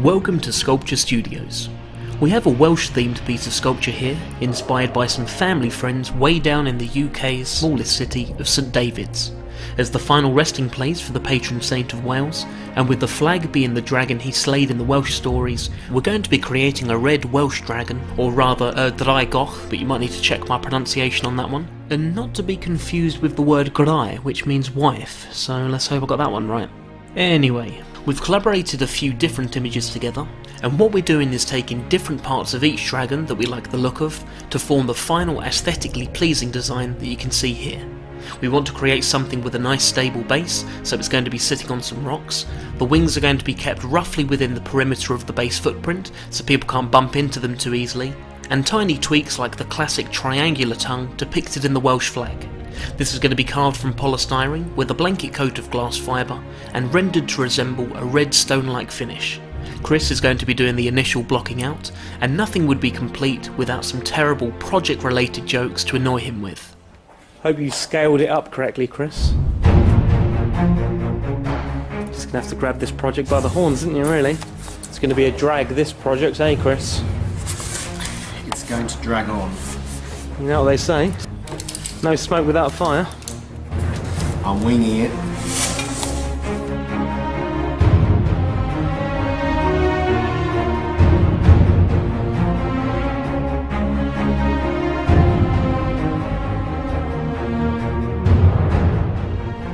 Welcome to Sculpture Studios. We have a Welsh themed piece of sculpture here, inspired by some family friends way down in the UK's smallest city of St David's, as the final resting place for the patron saint of Wales, and with the flag being the dragon he slayed in the Welsh stories, we're going to be creating a red Welsh dragon, or rather a Draegoch, but you might need to check my pronunciation on that one, and not to be confused with the word Grai, which means wife, so let's hope I got that one right. Anyway, we've collaborated a few different images together, and what we're doing is taking different parts of each dragon that we like the look of to form the final aesthetically pleasing design that you can see here. We want to create something with a nice stable base, so it's going to be sitting on some rocks. The wings are going to be kept roughly within the perimeter of the base footprint, so people can't bump into them too easily, and tiny tweaks like the classic triangular tongue depicted in the Welsh flag. This is going to be carved from polystyrene with a blanket coat of glass fibre and rendered to resemble a red stone-like finish. Chris is going to be doing the initial blocking out, and nothing would be complete without some terrible project-related jokes to annoy him with. Hope you scaled it up correctly, Chris. Just gonna have to grab this project by the horns, isn't you, really? It's going to be a drag, this project, eh, Chris? It's going to drag on. You know what they say? No smoke without fire. I'm winging it.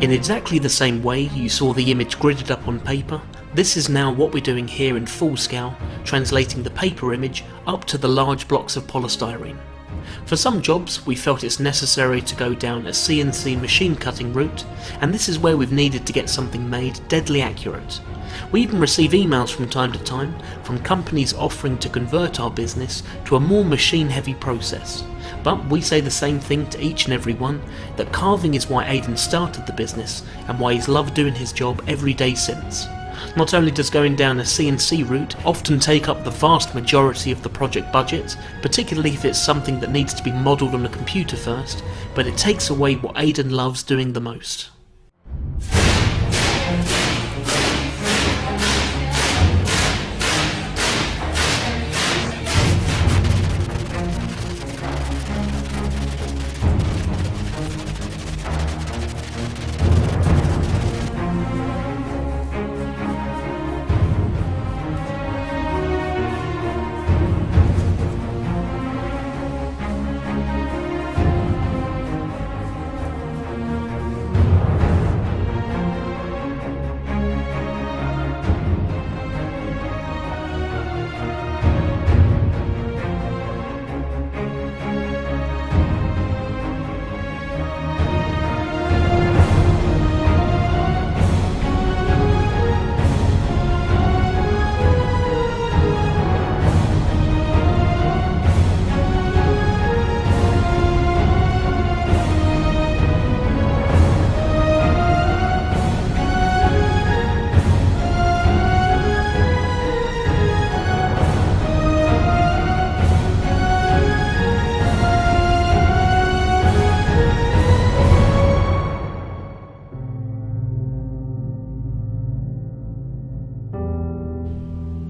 In exactly the same way you saw the image gridded up on paper, this is now what we're doing here in full scale, translating the paper image up to the large blocks of polystyrene. For some jobs, we felt it's necessary to go down a CNC machine cutting route, and this is where we've needed to get something made deadly accurate. We even receive emails from time to time from companies offering to convert our business to a more machine heavy process. But we say the same thing to each and every one, that carving is why Aidan started the business and why he's loved doing his job every day since. Not only does going down a CNC route often take up the vast majority of the project budget, particularly if it's something that needs to be modelled on a computer first, but it takes away what Aidan loves doing the most.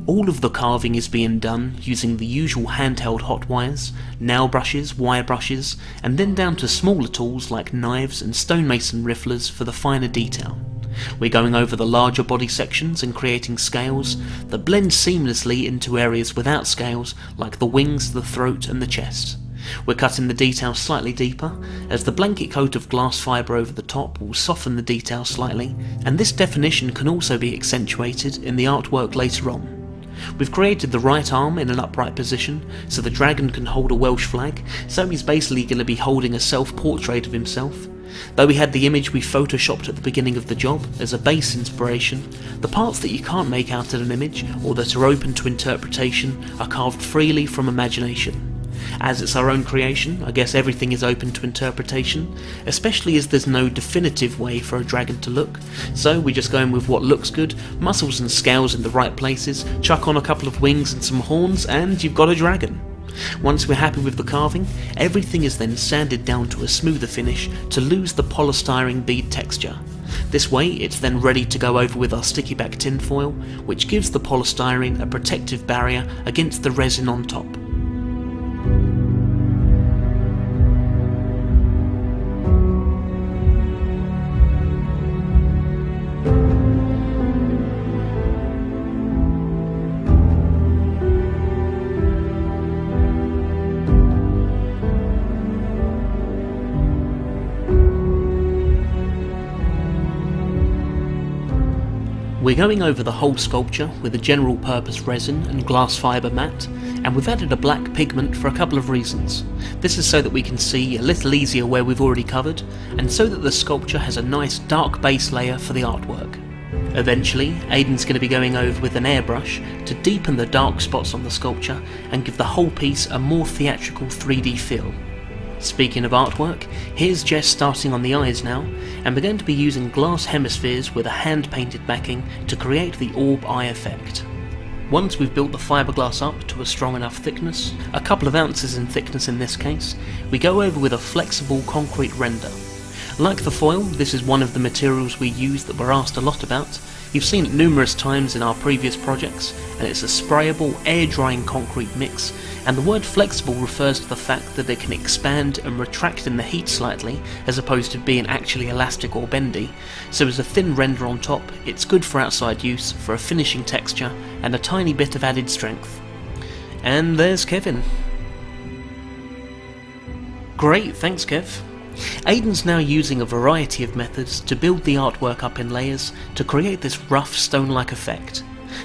All of the carving is being done using the usual handheld hot wires, nail brushes, wire brushes, and then down to smaller tools like knives and stonemason rifflers for the finer detail. We're going over the larger body sections and creating scales that blend seamlessly into areas without scales like the wings, the throat and the chest. We're cutting the detail slightly deeper, as the blanket coat of glass fibre over the top will soften the detail slightly, and this definition can also be accentuated in the artwork later on. We've created the right arm in an upright position, so the dragon can hold a Welsh flag, so he's basically going to be holding a self-portrait of himself. Though we had the image we photoshopped at the beginning of the job as a base inspiration, the parts that you can't make out in an image, or that are open to interpretation, are carved freely from imagination. As it's our own creation, I guess everything is open to interpretation, especially as there's no definitive way for a dragon to look, so we're just going with what looks good, muscles and scales in the right places, chuck on a couple of wings and some horns, and you've got a dragon. Once we're happy with the carving, everything is then sanded down to a smoother finish to lose the polystyrene bead texture. This way it's then ready to go over with our sticky back tinfoil, which gives the polystyrene a protective barrier against the resin on top. We're going over the whole sculpture with a general purpose resin and glass fibre mat, and we've added a black pigment for a couple of reasons. This is so that we can see a little easier where we've already covered, and so that the sculpture has a nice dark base layer for the artwork. Eventually, Aiden's going to be going over with an airbrush to deepen the dark spots on the sculpture and give the whole piece a more theatrical 3D feel. Speaking of artwork, here's Jess starting on the eyes now, and we're going to be using glass hemispheres with a hand-painted backing to create the orb eye effect. Once we've built the fiberglass up to a strong enough thickness, a couple of ounces in thickness in this case, we go over with a flexible concrete render. Like the foil, this is one of the materials we use that we're asked a lot about. You've seen it numerous times in our previous projects, and it's a sprayable, air-drying concrete mix, and the word flexible refers to the fact that it can expand and retract in the heat slightly, as opposed to being actually elastic or bendy. So as a thin render on top, it's good for outside use, for a finishing texture, and a tiny bit of added strength. And there's Kevin. Great, thanks Kev. Aiden's now using a variety of methods to build the artwork up in layers to create this rough stone-like effect.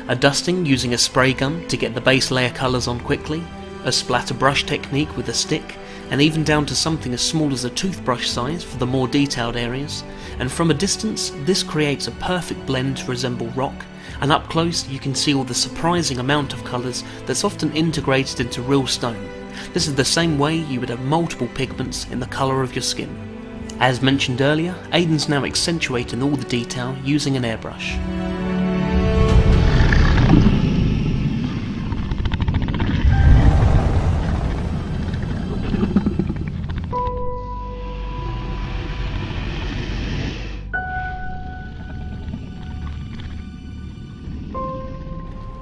A dusting using a spray gun to get the base layer colours on quickly, a splatter brush technique with a stick, and even down to something as small as a toothbrush size for the more detailed areas, and from a distance this creates a perfect blend to resemble rock, and up close you can see all the surprising amount of colours that's often integrated into real stone. This is the same way you would have multiple pigments in the colour of your skin. As mentioned earlier, Aiden's now accentuating all the detail using an airbrush.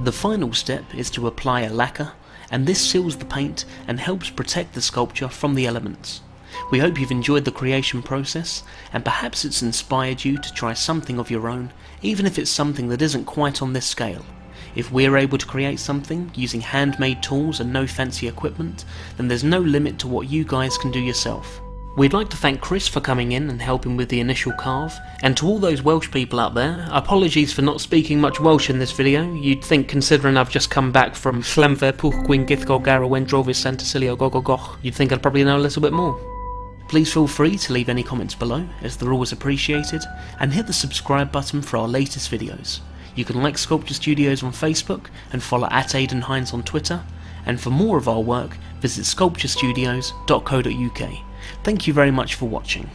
The final step is to apply a lacquer, and this seals the paint and helps protect the sculpture from the elements. We hope you've enjoyed the creation process, and perhaps it's inspired you to try something of your own, even if it's something that isn't quite on this scale. If we're able to create something using handmade tools and no fancy equipment, then there's no limit to what you guys can do yourself. We'd like to thank Chris for coming in and helping with the initial carve, and to all those Welsh people out there, apologies for not speaking much Welsh in this video. You'd think, considering I've just come back from Llanfair Pwll Gwyn Githgo Gara Wendrovis Santasilio Gogogoch, you'd think I'd probably know a little bit more. Please feel free to leave any comments below, as they're always appreciated, and hit the subscribe button for our latest videos. You can like Sculpture Studios on Facebook and follow @Aiden Hines on Twitter, and for more of our work, visit sculpturestudios.co.uk. Thank you very much for watching.